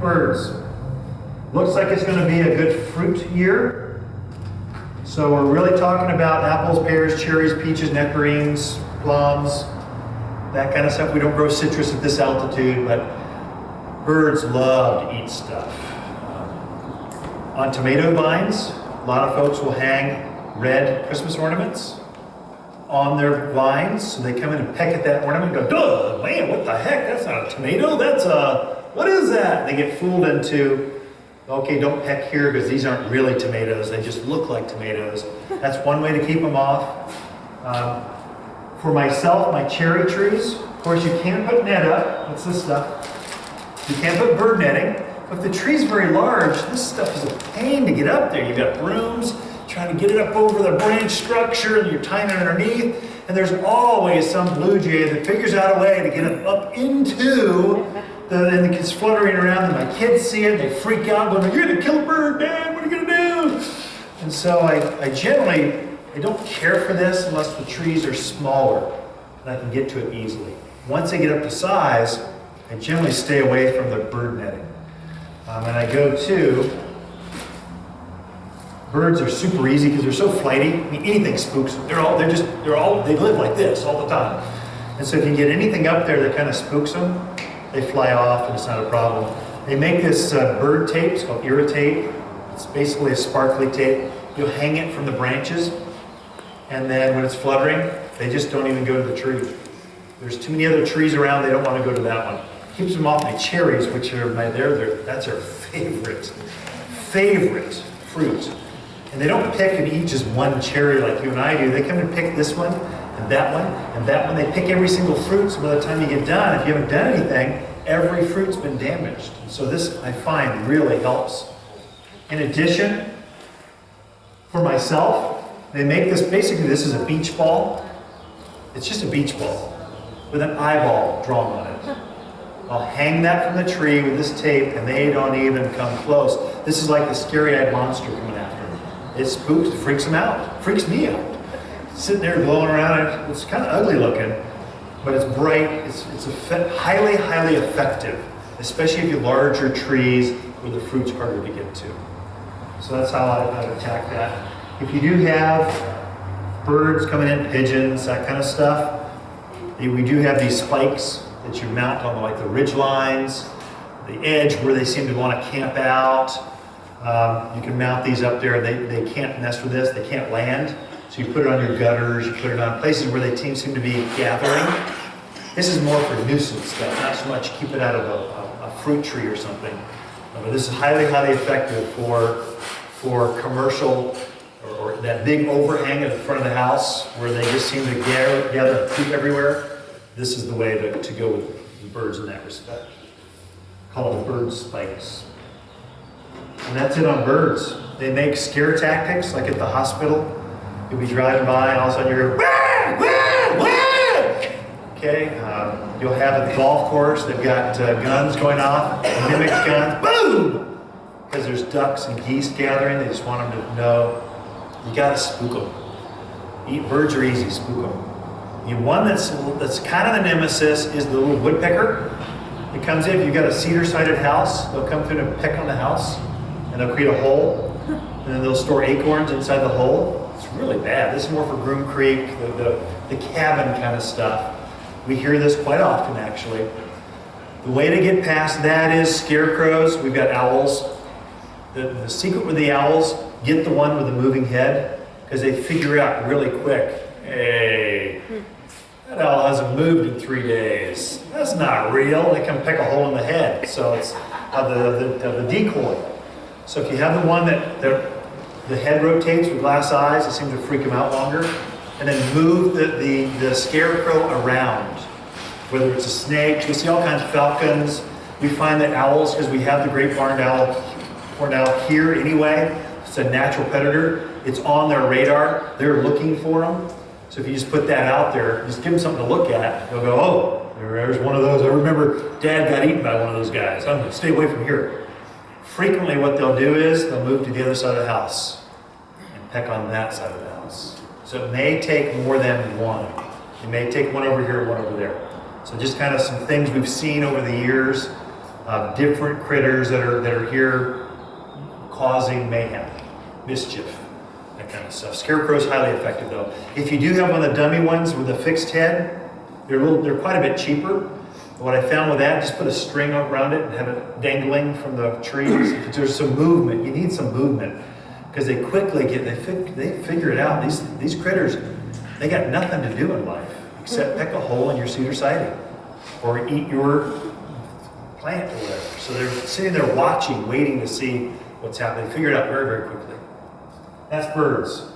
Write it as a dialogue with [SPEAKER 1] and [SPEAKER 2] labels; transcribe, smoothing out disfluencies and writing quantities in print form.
[SPEAKER 1] Birds. Looks like it's going to be a good fruit year. So we're really talking about apples, pears, cherries, peaches, nectarines, plums, that kind of stuff. We don't grow citrus at this altitude, but birds love to eat stuff. On tomato vines, a lot of folks will hang red Christmas ornaments on their vines. So they come in and peck at that ornament and go, duh, man, what the heck? That's not a tomato, that's a, what is that? They get fooled into, okay, don't peck here because these aren't really tomatoes, they just look like tomatoes. That's one way to keep them off. For myself, my cherry trees, of course you can't put net up, what's this stuff? You can't put bird netting. If the tree's very large, this stuff is a pain to get up there. You've got brooms trying to get it up over the branch structure, and you're tying it underneath, and there's always some blue jay that figures out a way to get it up into and it's fluttering around, and my kids see it, and they freak out, going, you're gonna kill a bird, Dad, what are you gonna do? And so I generally don't care for this unless the trees are smaller, and I can get to it easily. Once they get up to size, I generally stay away from the bird netting. And I go to, birds are super easy because they're so flighty. I mean, anything spooks them. They live like this all the time. And so if you get anything up there that kind of spooks them, they fly off and it's not a problem. They make this bird tape, it's called irritate. It's basically a sparkly tape. You'll hang it from the branches, and then when it's fluttering, they just don't even go to the tree. There's too many other trees around, they don't want to go to that one. Keeps them off my cherries, which are that's their favorite fruit. And they don't pick and eat just one cherry like you and I do. They come and pick this one, and that one, and that one. They pick every single fruit, so by the time you get done, if you haven't done anything, every fruit's been damaged. So this, I find, really helps. In addition, for myself, they make this, basically this is a beach ball. It's just a beach ball with an eyeball drawn on it. I'll hang that from the tree with this tape, and they don't even come close. This is like the scary-eyed monster coming after them. It spooks, it freaks them out, freaks me out. Sitting there glowing around, it's kind of ugly looking, but it's bright, it's highly, highly effective, especially if you larger trees where the fruit's harder to get to. So that's how I attack that. If you do have birds coming in, pigeons, that kind of stuff, we do have these spikes that you mount on like the ridge lines, the edge where they seem to want to camp out. You can mount these up there. They can't mess with this, they can't land. So you put it on your gutters, you put it on places where they seem to be gathering. This is more for nuisance stuff, not so much keep it out of a fruit tree or something. But this is highly, highly effective for commercial or that big overhang at the front of the house where they just seem to gather fruit everywhere. This is the way to go with the birds in that respect. Call them bird spikes. And that's it on birds. They make scare tactics, like at the hospital. You'll be driving by and all of a sudden you're going, wah, wah, wah! Okay, you'll have at the golf course, they've got guns going off, mimic guns, boom! Because there's ducks and geese gathering, they just want them to know. You gotta spook them. Birds are easy, spook them. The one that's kind of the nemesis is the little woodpecker. It comes in, if you've got a cedar-sided house, they'll come through and peck on the house, and they'll create a hole, and then they'll store acorns inside the hole. It's really bad. This is more for Groom Creek, the cabin kind of stuff. We hear this quite often, actually. The way to get past that is scarecrows. We've got owls. The secret with the owls, get the one with the moving head, because they figure out really quick, hey, that owl hasn't moved in 3 days. That's not real. They can peck a hole in the head. So it's the decoy. So if you have the one that the head rotates with glass eyes, it seems to freak them out longer. And then move the scarecrow around. Whether it's a snake, we see all kinds of falcons. We find that owls, because we have the great horned owl here anyway, it's a natural predator. It's on their radar. They're looking for them. So if you just put that out there, just give them something to look at, they'll go, oh, there's one of those. I remember Dad got eaten by one of those guys. I'm going to stay away from here. Frequently what they'll do is they'll move to the other side of the house and peck on that side of the house. So it may take more than one. It may take one over here, one over there. So just kind of some things we've seen over the years, different critters that are here causing mayhem, mischief, that kind of stuff. Scarecrow is highly effective though. If you do have one of the dummy ones with a fixed head, they're quite a bit cheaper. What I found with that, just put a string around it and have it dangling from the trees. If there's some movement, you need some movement, because they quickly they figure it out. These critters, they got nothing to do in life except pick a hole in your cedar siding or eat your plant or whatever. So they're sitting there watching, waiting to see what's happening. Figure it out very, very quickly. That's birds.